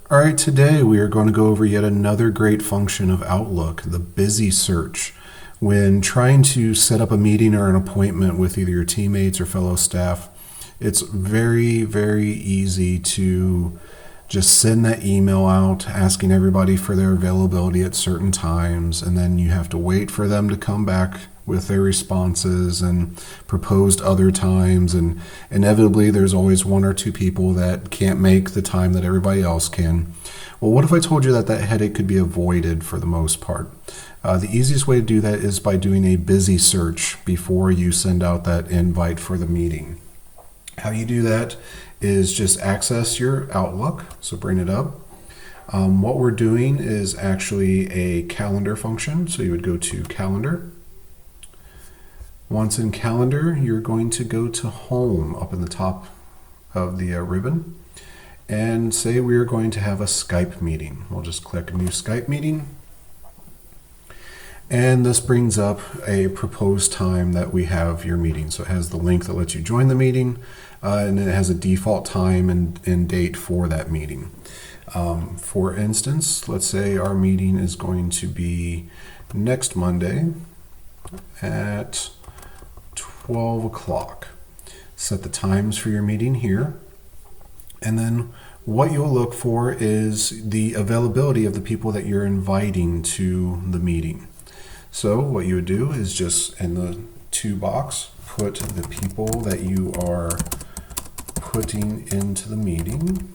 All right, today we are going to go over yet another great function of Outlook, the busy search. When trying to set up a meeting or an appointment with either your teammates or fellow staff, it's very, very easy to just send that email out asking everybody for their availability at certain times, and then you have to wait for them to come back with their responses and proposed other times, and inevitably there's always one or two people that can't make the time that everybody else can. Well, what if I told you that that headache could be avoided for the most part? The easiest way to do that is by doing a busy search before you send out that invite for the meeting. How you do that is just access your Outlook, so bring it up. What we're doing is actually a calendar function, so you would go to calendar. Once in calendar, you're going to go to home up in the top of the ribbon and say we are going to have a Skype meeting. We'll just click new Skype meeting. And this brings up a proposed time that we have your meeting. So it has the link that lets you join the meeting, and it has a default time and date for that meeting. For instance, let's say our meeting is going to be next Monday at 12 o'clock. Set the times for your meeting here. And then what you'll look for is the availability of the people that you're inviting to the meeting. So what you would do is just in the to box, put the people that you are putting into the meeting.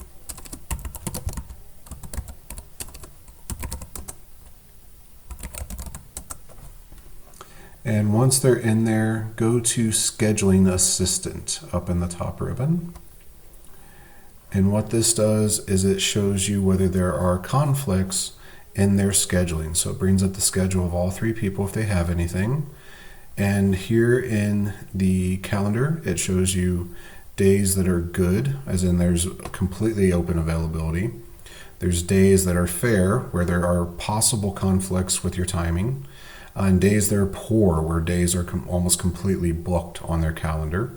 And once they're in there, go to Scheduling Assistant up in the top ribbon. And what this does is it shows you whether there are conflicts in their scheduling. So it brings up the schedule of all three people if they have anything. And here in the calendar, it shows you days that are good, as in there's completely open availability. There's days that are fair, where there are possible conflicts with your timing. And days that are poor, where days are almost completely booked on their calendar.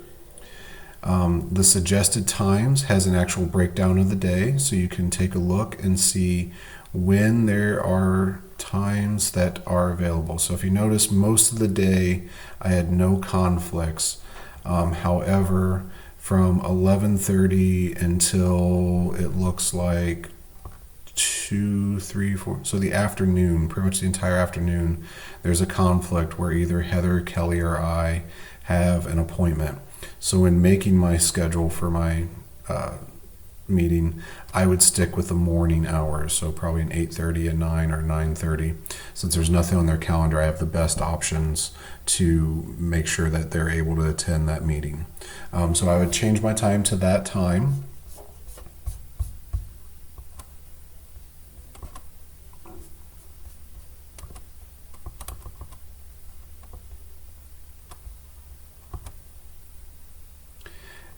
The suggested times has an actual breakdown of the day, so you can take a look and see when there are times that are available. So if you notice, most of the day I had no conflicts. However, from 11:30 until it looks like 2, 3, 4, so the afternoon, pretty much the entire afternoon, there's a conflict where either Heather, Kelly, or I have an appointment. So in making my schedule for my meeting, I would stick with the morning hours, so probably an 8:30, a 9, or 9:30. Since there's nothing on their calendar, I have the best options to make sure that they're able to attend that meeting. So I would change my time to that time.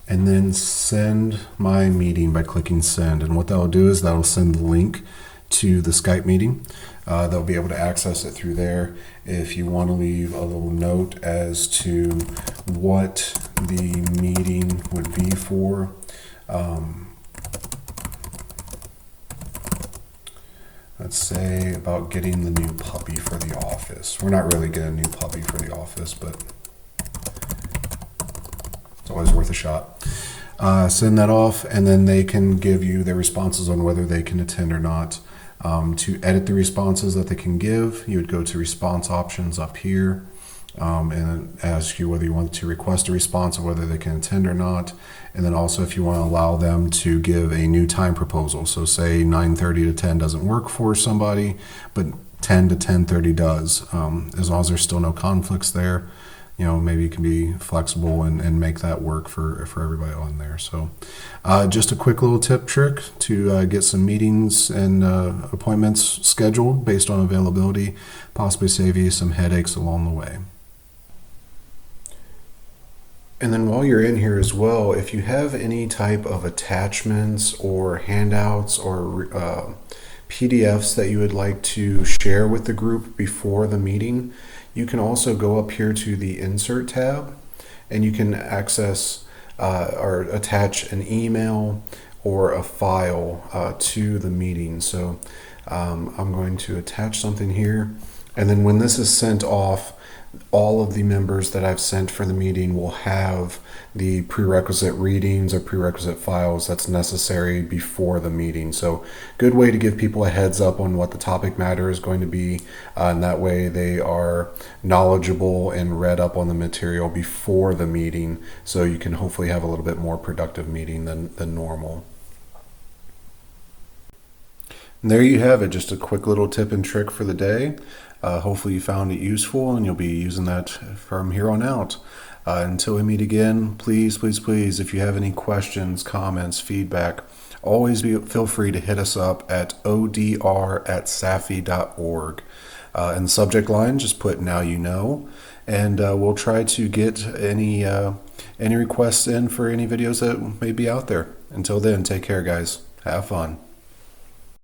And then send my meeting by clicking send. And what that'll do is that'll send the link to the Skype meeting. They'll be able to access it through there. If you want to leave a little note as to what the meeting would be for, let's say about getting the new puppy for the office. We're not really getting a new puppy for the office, but it's always worth a shot. Send that off, and then they can give you their responses on whether they can attend or not. To edit the responses that they can give, you would go to response options up here, and ask you whether you want to request a response or whether they can attend or not. And then also if you want to allow them to give a new time proposal. So say 9:30 to 10 doesn't work for somebody, but 10 to 10:30 does. As long as there's still no conflicts there, maybe you can be flexible and make that work for everybody on there. So just a quick little tip trick to get some meetings and appointments scheduled based on availability, possibly save you some headaches along the way. And then while you're in here as well, if you have any type of attachments or handouts or PDFs that you would like to share with the group before the meeting, you can also go up here to the Insert tab, and you can access or attach an email or a file to the meeting. So I'm going to attach something here, and then when this is sent off, all of the members that I've sent for the meeting will have the prerequisite readings or prerequisite files that's necessary before the meeting. So good way to give people a heads up on what the topic matter is going to be, and that way they are knowledgeable and read up on the material before the meeting, so you can hopefully have a little bit more productive meeting than normal. And there you have it, just a quick little tip and trick for the day. Hopefully you found it useful and you'll be using that from here on out. Until we meet again, please, please, please, if you have any questions, comments, feedback, always feel free to hit us up at odr@safi.org. In the subject line, just put "Now You Know," and we'll try to get any requests in for any videos that may be out there. Until then, take care, guys. Have fun.